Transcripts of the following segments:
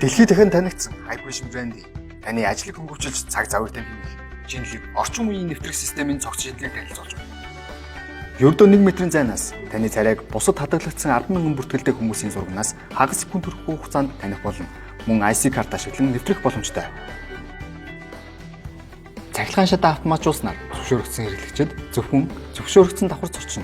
Дэлхийд дахин танигдсан Hypervision брендийн таны ажлыг хөнгөвчилж цаг завьтай хэмнэх шинэлэг орчин үеийн нэвтрэх системийн цогц шийдлийг танилцуулж байна. Ердөө 1 метрийн зайнаас таны царайг бусад хадгалагдсан 10,000 бүртгэлтэй хүмүүсийн зургнаас хагас секунд хүрэхгүй хугацаанд таних болно. Мөн IC карт ашиглан нэвтрэх боломжтой. Цахилгаан шатаа автоматжуулснаар зөвшөөрөгдсөн хэрэглэгчид зөвхөн зөвшөөрөгдсөн давхар зурчна.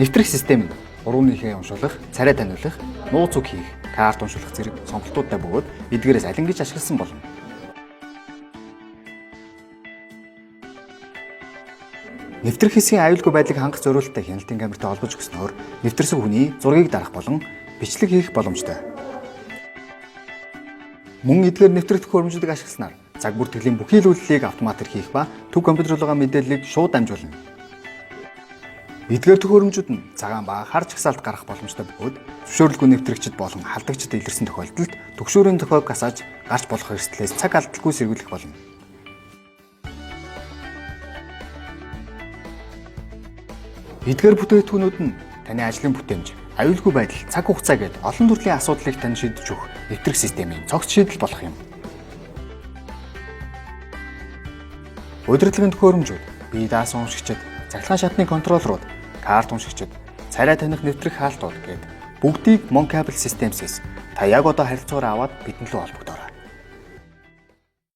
Нэвтрэх систем нь урууныхээ уншуулах, царай таниулах, нууц үг хийх, карт уншуулах зэрэг сонголтуудтай бөгөөд эдгээрээс алин гэж ашигласан болно. Нэвтрэх хэсгийн аюулгүй байдлыг хангах зорилттой хяналтын камертай холбож өгснөөр нэвтрсэн хүний зургийг дарах болон бичлэг хийх боломжтой. Мөн эдгээр нэвтрэх төхөөрөмжүүдийг ашигласнаар цаг бүртгэлийн бүхий л үйлдэлийг автоматар хийх ба төв компьютер руу байгаа мэдээллийг шууд дамжуулна. Эдгээр төхөөрөмжүүд нь цагаан ба хар жагсаалт гарах боломжтой бөгөөд зөвшөөрлгүй нэвтрэгчид болон халдагчид илэрсэн тохиолдолд түгшүүрийн тохиог гасааж гарч болох эрсдлээс цаг алдалгүй сэргийлэх болно. Эдгээр бүтээгдэхүүнүүд нь таны ажлын бүтээмж, аюулгүй байдал, цаг хугацаа гээд олон төрлийн асуудлыг тань шийдэж өгөх нэвтрэх системийн цогц шийдэл болох юм. Удирдлагын төхөөрөмжүүд, бие даасан уншигчид, цахилгаан шатны контроллерууд, карт уншигчид, царай таних нэвтрэх хаалтууд гээд бүгдийг Moncable Systems-ээс та яг одоо харилцаагаар аваад бидэн рүү холбогдоо.